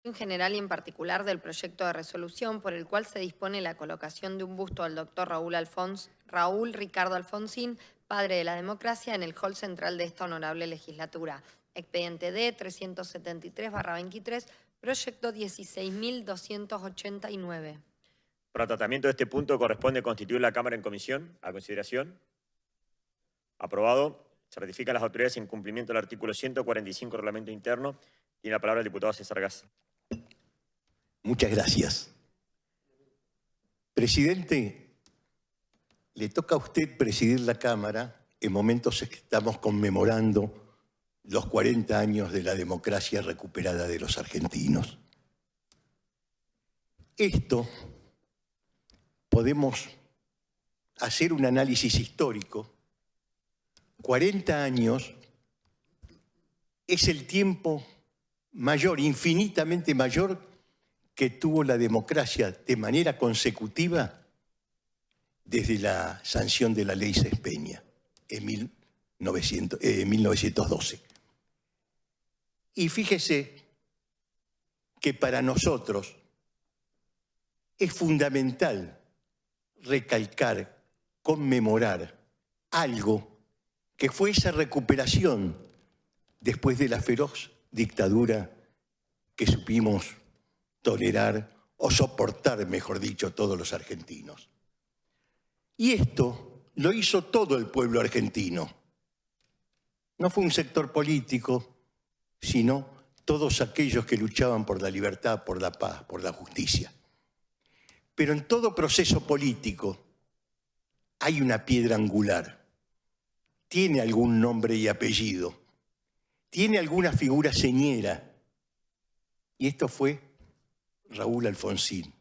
En general y en particular del proyecto de resolución por el cual se dispone la colocación de un busto al doctor Raúl Ricardo Alfonsín, padre de la democracia, en el hall central de esta honorable legislatura. Expediente D 373/23, proyecto 16.289. Para tratamiento de este punto corresponde constituir la Cámara en comisión. A consideración. Aprobado. Se ratifican las autoridades en cumplimiento del artículo 145 del Reglamento Interno. Tiene la palabra el diputado César Gas. Muchas gracias. Presidente, le toca a usted presidir la Cámara en momentos en que estamos conmemorando los 40 años de la democracia recuperada de los argentinos. Esto podemos hacer un análisis histórico. 40 años es el tiempo mayor, infinitamente mayor, que tuvo la democracia de manera consecutiva desde la sanción de la Ley Sespeña en 1912. Y fíjese que para nosotros es fundamental recalcar, conmemorar algo que fue esa recuperación después de la feroz dictadura que supimos tolerar o soportar, mejor dicho, todos los argentinos. Y esto lo hizo todo el pueblo argentino. No fue un sector político, sino todos aquellos que luchaban por la libertad, por la paz, por la justicia. Pero en todo proceso político hay una piedra angular. Tiene algún nombre y apellido. Tiene alguna figura señera. Y esto fue Raúl Alfonsín.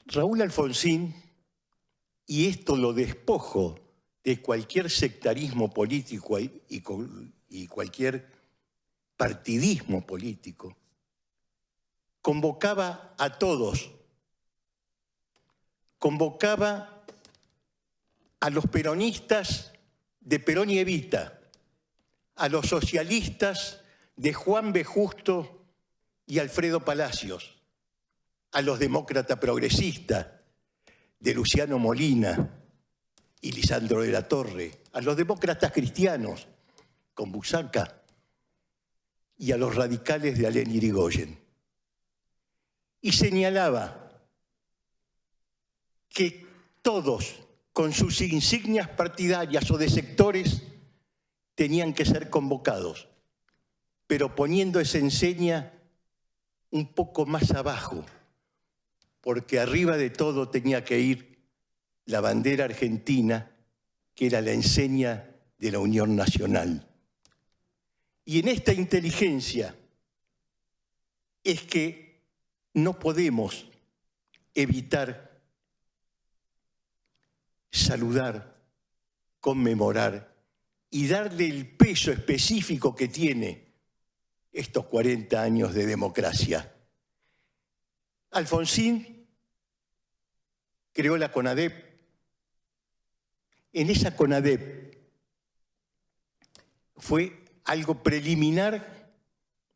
Raúl Alfonsín, y esto lo despojo de cualquier sectarismo político y cualquier partidismo político, convocaba a todos, convocaba a los peronistas de Perón y Evita, a los socialistas de Juan B. Justo y Alfredo Palacios, a los demócratas progresistas de Luciano Molina y Lisandro de la Torre, a los demócratas cristianos con Busaca y a los radicales de Alén Irigoyen. Y señalaba que todos, con sus insignias partidarias o de sectores, tenían que ser convocados, pero poniendo esa enseña un poco más abajo, porque arriba de todo tenía que ir la bandera argentina, que era la enseña de la Unión Nacional. Y en esta inteligencia es que no podemos evitar saludar, conmemorar y darle el peso específico que tiene estos 40 años de democracia. Alfonsín creó la CONADEP. En esa CONADEP fue algo preliminar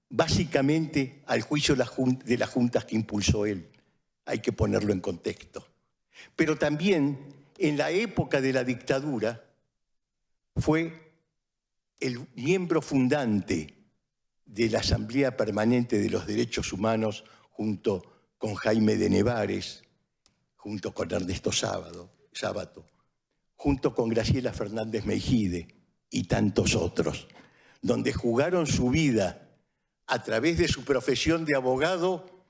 básicamente al juicio de las juntas que impulsó él. Hay que ponerlo en contexto. Pero también en la época de la dictadura fue el miembro fundante de la Asamblea Permanente de los Derechos Humanos junto con Jaime de Nevares, junto con Ernesto Sábato, junto con Graciela Fernández Meijide y tantos otros, donde jugaron su vida a través de su profesión de abogado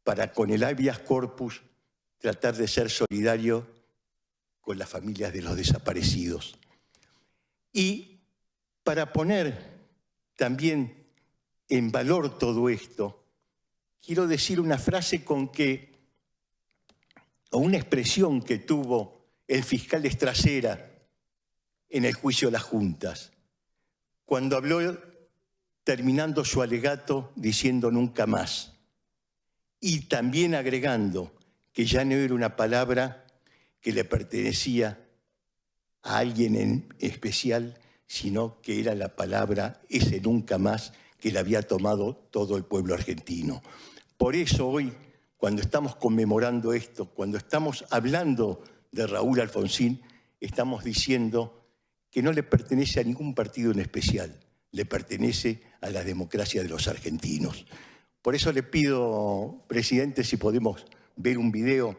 para con el habeas corpus tratar de ser solidario con las familias de los desaparecidos. Y para poner también en valor todo esto, quiero decir una frase o una expresión que tuvo el fiscal Estracera en el juicio de las juntas, cuando habló terminando su alegato diciendo nunca más, y también agregando que ya no era una palabra que le pertenecía a alguien en especial, sino que era la palabra ese nunca más que la había tomado todo el pueblo argentino. Por eso hoy, cuando estamos conmemorando esto, cuando estamos hablando de Raúl Alfonsín, estamos diciendo que no le pertenece a ningún partido en especial, le pertenece a la democracia de los argentinos. Por eso le pido, presidente, si podemos ver un video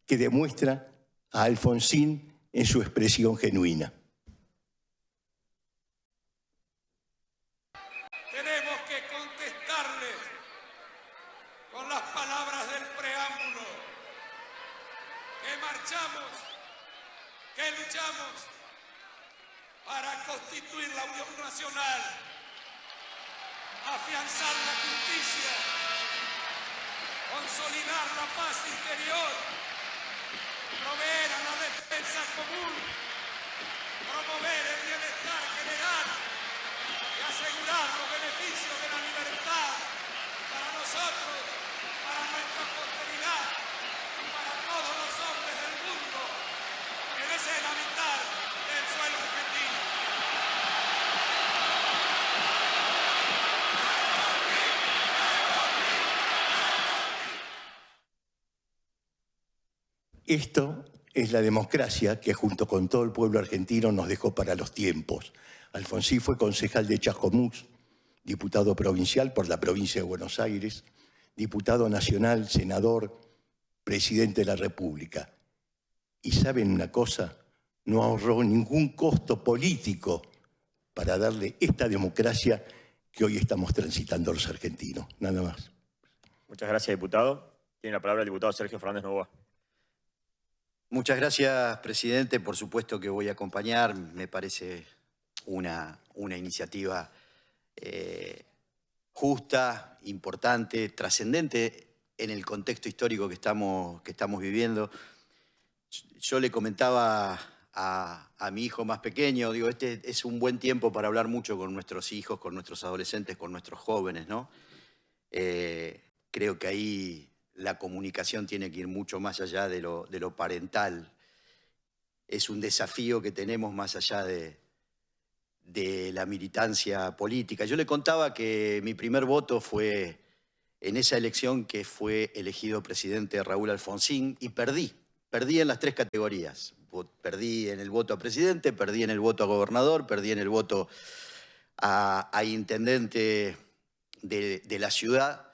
que demuestra a Alfonsín en su expresión genuina. Tenemos que contestarle con las palabras del preámbulo, que marchamos, que luchamos para constituir la Unión Nacional, afianzar la justicia, consolidar la paz interior, proveer a la defensa común, promover el bienestar general y asegurar los beneficios de la libertad para nosotros, para nuestra posteridad y para todos los hombres del mundo que deseen habitar el suelo argentino. Esto es la democracia que junto con todo el pueblo argentino nos dejó para los tiempos. Alfonsín fue concejal de Chascomús, diputado provincial por la provincia de Buenos Aires, diputado nacional, senador, presidente de la República. Y ¿saben una cosa? No ahorró ningún costo político para darle esta democracia que hoy estamos transitando los argentinos. Nada más. Muchas gracias, diputado. Tiene la palabra el diputado Sergio Fernández Noboa. Muchas gracias, presidente. Por supuesto que voy a acompañar. Me parece una iniciativa justa, importante, trascendente en el contexto histórico que estamos viviendo. Yo le comentaba a mi hijo más pequeño, digo, este es un buen tiempo para hablar mucho con nuestros hijos, con nuestros adolescentes, con nuestros jóvenes, ¿no? Creo que ahí la comunicación tiene que ir mucho más allá de lo parental. Es un desafío que tenemos más allá de la militancia política. Yo le contaba que mi primer voto fue en esa elección que fue elegido presidente Raúl Alfonsín y perdí en las tres categorías. Perdí en el voto a presidente, perdí en el voto a gobernador, perdí en el voto a intendente de la ciudad.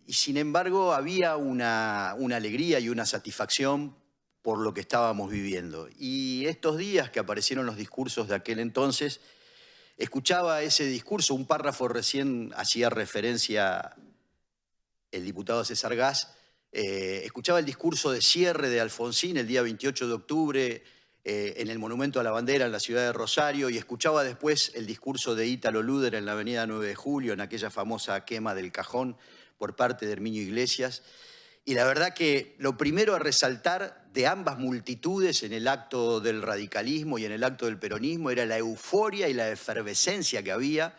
Y sin embargo había una alegría y una satisfacción por lo que estábamos viviendo. Y estos días que aparecieron los discursos de aquel entonces, escuchaba ese discurso, un párrafo recién hacía referencia el diputado César Gas, escuchaba el discurso de cierre de Alfonsín el día 28 de octubre en el Monumento a la Bandera en la ciudad de Rosario, y escuchaba después el discurso de Ítalo Luder en la avenida 9 de Julio, en aquella famosa quema del cajón por parte de Herminio Iglesias. Y la verdad que lo primero a resaltar de ambas multitudes en el acto del radicalismo y en el acto del peronismo era la euforia y la efervescencia que había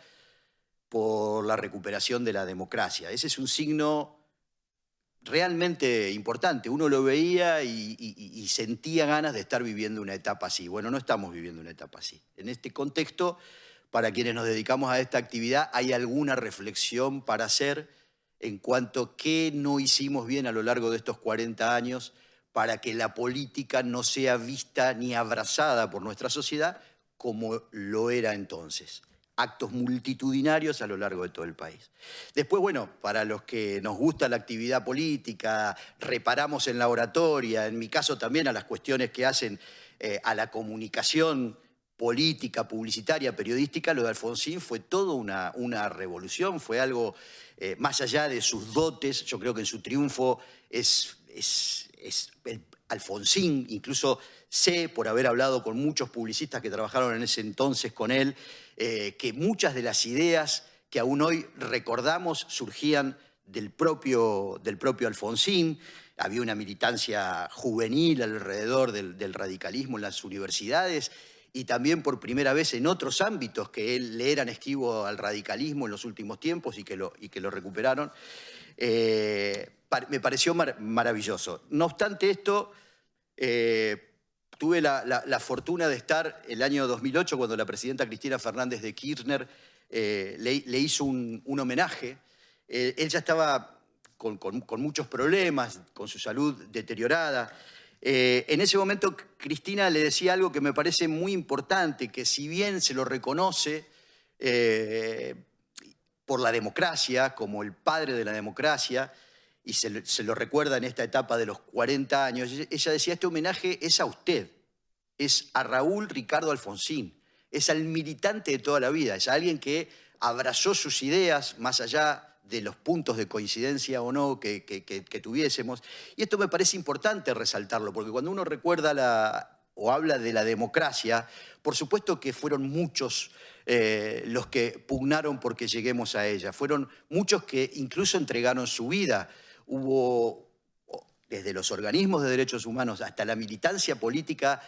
por la recuperación de la democracia. Ese es un signo realmente importante. Uno lo veía y sentía ganas de estar viviendo una etapa así. Bueno, no estamos viviendo una etapa así. En este contexto, para quienes nos dedicamos a esta actividad, hay alguna reflexión para hacer en cuanto a qué no hicimos bien a lo largo de estos 40 años para que la política no sea vista ni abrazada por nuestra sociedad como lo era entonces. Actos multitudinarios a lo largo de todo el país. Después, bueno, para los que nos gusta la actividad política, reparamos en la oratoria, en mi caso también a las cuestiones que hacen a la comunicación política, publicitaria, periodística, lo de Alfonsín fue toda una revolución, fue algo más allá de sus dotes. Yo creo que en su triunfo es el Alfonsín, incluso sé, por haber hablado con muchos publicistas que trabajaron en ese entonces con él, que muchas de las ideas que aún hoy recordamos surgían del propio Alfonsín. Había una militancia juvenil alrededor del radicalismo en las universidades y también por primera vez en otros ámbitos que le eran esquivo al radicalismo en los últimos tiempos y que lo recuperaron. Me pareció maravilloso. No obstante esto, tuve la fortuna de estar el año 2008 cuando la presidenta Cristina Fernández de Kirchner le hizo un homenaje. Él ya estaba con muchos problemas, con su salud deteriorada. En ese momento Cristina le decía algo que me parece muy importante, que si bien se lo reconoce por la democracia, como el padre de la democracia, y se lo recuerda en esta etapa de los 40 años, ella decía, este homenaje es a usted, es a Raúl Ricardo Alfonsín, es al militante de toda la vida, es a alguien que abrazó sus ideas más allá de los puntos de coincidencia o no que tuviésemos. Y esto me parece importante resaltarlo, porque cuando uno recuerda o habla de la democracia, por supuesto que fueron muchos los que pugnaron porque lleguemos a ella. Fueron muchos que incluso entregaron su vida. Hubo, desde los organismos de derechos humanos hasta la militancia política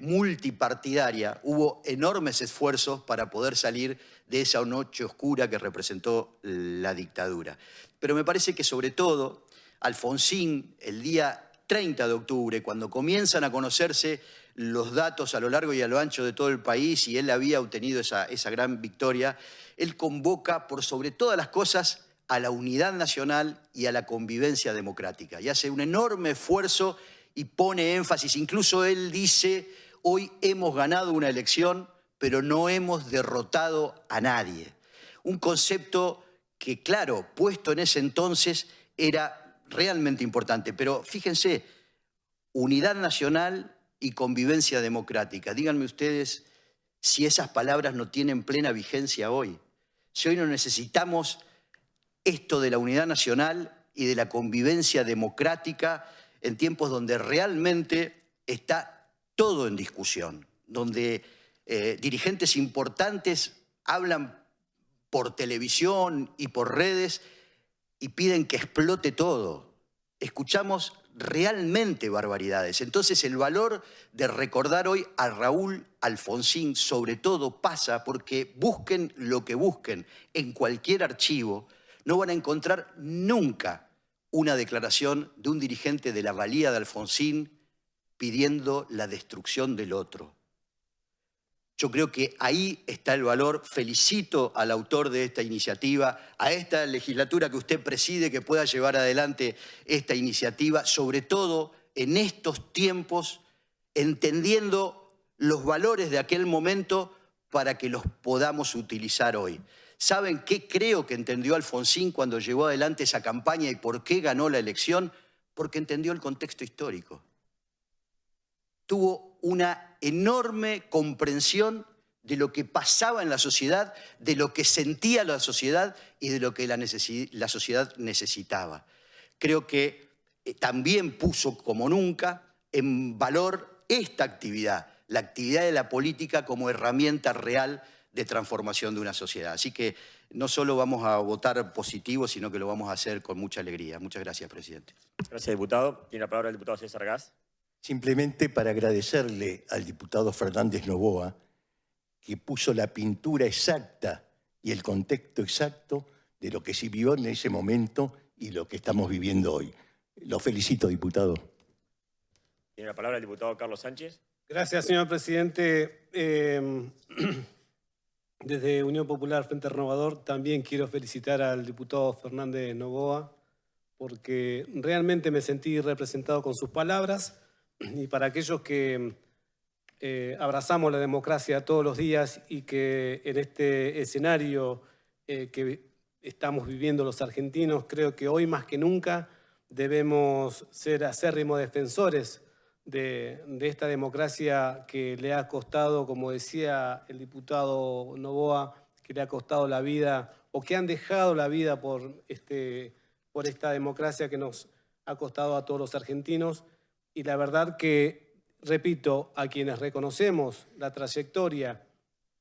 multipartidaria, hubo enormes esfuerzos para poder salir de esa noche oscura que representó la dictadura. Pero me parece que sobre todo Alfonsín, el día 30 de octubre, cuando comienzan a conocerse los datos a lo largo y a lo ancho de todo el país y él había obtenido esa gran victoria, él convoca por sobre todas las cosas a la unidad nacional y a la convivencia democrática. Y hace un enorme esfuerzo y pone énfasis, incluso él dice, hoy hemos ganado una elección, pero no hemos derrotado a nadie. Un concepto que, claro, puesto en ese entonces era realmente importante, pero fíjense, unidad nacional y convivencia democrática. Díganme ustedes si esas palabras no tienen plena vigencia hoy. Si hoy no necesitamos esto de la unidad nacional y de la convivencia democrática en tiempos donde realmente está todo en discusión, donde dirigentes importantes hablan por televisión y por redes y piden que explote todo. Escuchamos realmente barbaridades. Entonces el valor de recordar hoy a Raúl Alfonsín sobre todo pasa porque busquen lo que busquen en cualquier archivo, no van a encontrar nunca una declaración de un dirigente de la valía de Alfonsín pidiendo la destrucción del otro. Yo creo que ahí está el valor. Felicito al autor de esta iniciativa, a esta legislatura que usted preside, que pueda llevar adelante esta iniciativa, sobre todo en estos tiempos, entendiendo los valores de aquel momento para que los podamos utilizar hoy. ¿Saben qué creo que entendió Alfonsín cuando llevó adelante esa campaña y por qué ganó la elección? Porque entendió el contexto histórico. Tuvo una enorme comprensión de lo que pasaba en la sociedad, de lo que sentía la sociedad y de lo que la sociedad necesitaba. Creo que también puso como nunca en valor esta actividad, la actividad de la política como herramienta real de transformación de una sociedad. Así que no solo vamos a votar positivo, sino que lo vamos a hacer con mucha alegría. Muchas gracias, presidente. Gracias, diputado. Tiene la palabra el diputado César Gas. Simplemente para agradecerle al diputado Fernández Noboa que puso la pintura exacta y el contexto exacto de lo que se vivió en ese momento y lo que estamos viviendo hoy. Lo felicito, diputado. Tiene la palabra el diputado Carlos Sánchez. Gracias, señor presidente. Desde Unión Popular Frente Renovador también quiero felicitar al diputado Fernández Noboa porque realmente me sentí representado con sus palabras. Y para aquellos que abrazamos la democracia todos los días y que en este escenario que estamos viviendo los argentinos, creo que hoy más que nunca debemos ser acérrimos defensores de esta democracia que le ha costado, como decía el diputado Noboa, que le ha costado la vida o que han dejado la vida por esta democracia que nos ha costado a todos los argentinos. Y la verdad que, repito, a quienes reconocemos la trayectoria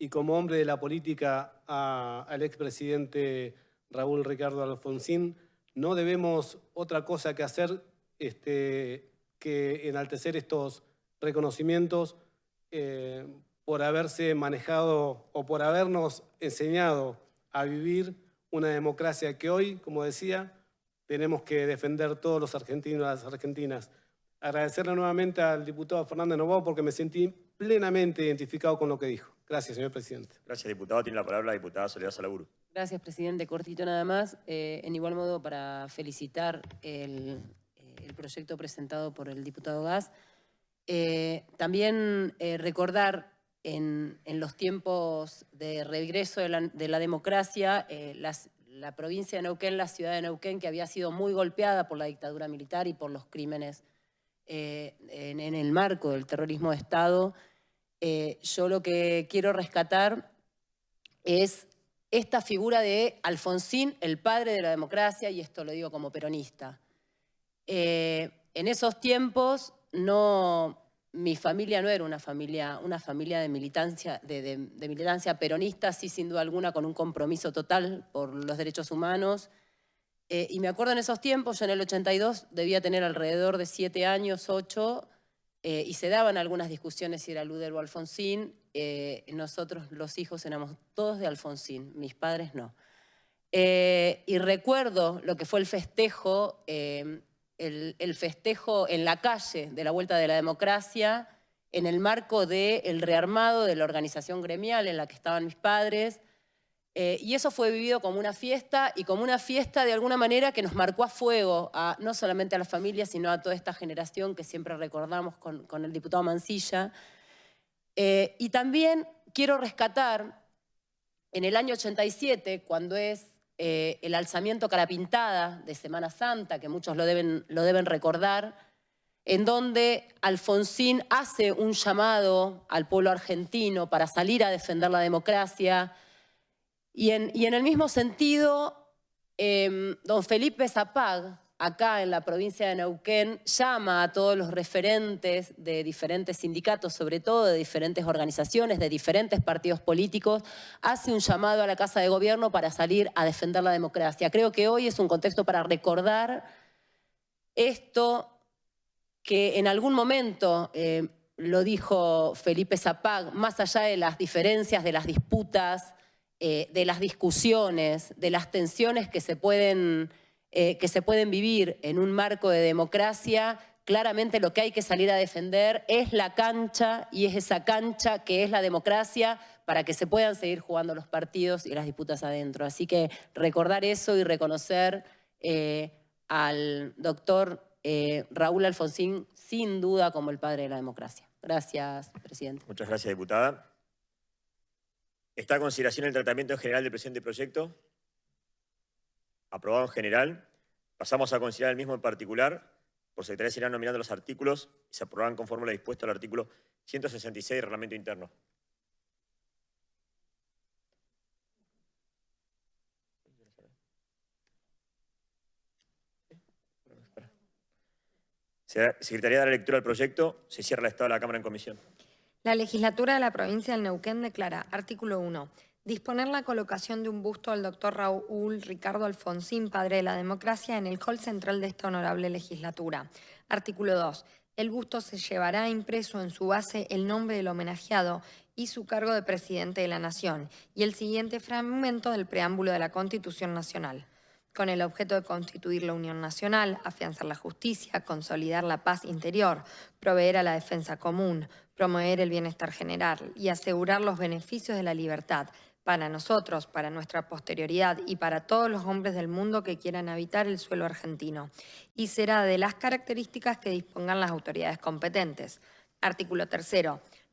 y como hombre de la política al expresidente Raúl Ricardo Alfonsín, no debemos otra cosa que hacer que enaltecer estos reconocimientos por haberse manejado o por habernos enseñado a vivir una democracia que hoy, como decía, tenemos que defender todos los argentinos y las argentinas. Agradecerle nuevamente al diputado Fernández Noboa porque me sentí plenamente identificado con lo que dijo. Gracias, señor presidente. Gracias, diputado. Tiene la palabra la diputada Soledad Salaburu. Gracias, presidente. Cortito nada más. En igual modo, para felicitar el proyecto presentado por el diputado Gas. También recordar en los tiempos de regreso de la democracia, la provincia de Neuquén, la ciudad de Neuquén, que había sido muy golpeada por la dictadura militar y por los crímenes en el marco del terrorismo de Estado. Yo lo que quiero rescatar es esta figura de Alfonsín, el padre de la democracia, y esto lo digo como peronista. En esos tiempos mi familia no era una familia de militancia, de militancia peronista, sí sin duda alguna con un compromiso total por los derechos humanos. Y me acuerdo en esos tiempos, yo en el 82 debía tener alrededor de 7 años, 8, y se daban algunas discusiones si era Luder o Alfonsín. Nosotros los hijos éramos todos de Alfonsín, mis padres no. Y recuerdo lo que fue el festejo, el festejo en la calle de la Vuelta de la Democracia, en el marco del rearmado de la organización gremial en la que estaban mis padres. Y eso fue vivido como una fiesta, y como una fiesta de alguna manera que nos marcó a fuego, no solamente a la familia, sino a toda esta generación que siempre recordamos con el diputado Mancilla. Y también quiero rescatar, en el año 87, cuando es el alzamiento cara pintada de Semana Santa, que muchos lo deben recordar, en donde Alfonsín hace un llamado al pueblo argentino para salir a defender la democracia. Y en el mismo sentido, don Felipe Zapag, acá en la provincia de Neuquén, llama a todos los referentes de diferentes sindicatos, sobre todo de diferentes organizaciones, de diferentes partidos políticos, hace un llamado a la Casa de Gobierno para salir a defender la democracia. Creo que hoy es un contexto para recordar esto que en algún momento lo dijo Felipe Zapag, más allá de las diferencias, de las disputas, de las discusiones, de las tensiones que se pueden vivir en un marco de democracia, claramente lo que hay que salir a defender es la cancha, y es esa cancha que es la democracia, para que se puedan seguir jugando los partidos y las disputas adentro. Así que recordar eso y reconocer al doctor Raúl Alfonsín, sin duda, como el padre de la democracia. Gracias, presidente. Muchas gracias, diputada. ¿Está a consideración el tratamiento en general del presente proyecto? Aprobado en general. Pasamos a considerar el mismo en particular. Por secretaría se irán nominando los artículos y se aprobarán conforme a lo dispuesto al artículo 166 del Reglamento Interno. Secretaría da la lectura del proyecto. Se cierra el estado de la Cámara en comisión. La legislatura de la provincia del Neuquén declara, artículo 1, disponer la colocación de un busto al doctor Raúl Ricardo Alfonsín, padre de la democracia, en el hall central de esta honorable legislatura. Artículo 2, el busto se llevará impreso en su base el nombre del homenajeado y su cargo de presidente de la Nación, y el siguiente fragmento del preámbulo de la Constitución Nacional, con el objeto de constituir la Unión Nacional, afianzar la justicia, consolidar la paz interior, proveer a la defensa común, promover el bienestar general y asegurar los beneficios de la libertad para nosotros, para nuestra posterioridad y para todos los hombres del mundo que quieran habitar el suelo argentino. Y será de las características que dispongan las autoridades competentes. Artículo 3.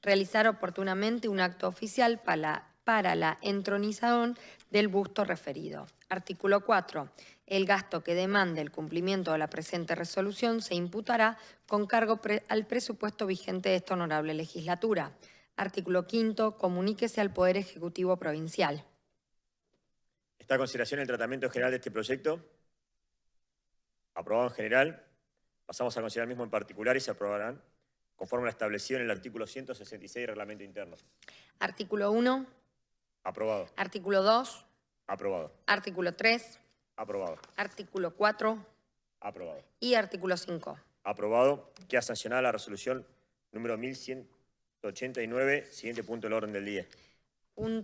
Realizar oportunamente un acto oficial para la entronización del busto referido. Artículo 4. El gasto que demande el cumplimiento de la presente resolución se imputará con cargo al presupuesto vigente de esta honorable legislatura. Artículo 5. Comuníquese al Poder Ejecutivo Provincial. ¿Está a consideración el tratamiento general de este proyecto? Aprobado en general. Pasamos a considerar el mismo en particular y se aprobarán conforme a lo establecido en el artículo 166 del Reglamento Interno. Artículo 1. Aprobado. Artículo 2. Aprobado. Artículo 3. Aprobado. Artículo 4. Aprobado. Y artículo 5. Aprobado. Queda sancionada la resolución número 1189, siguiente punto del orden del día.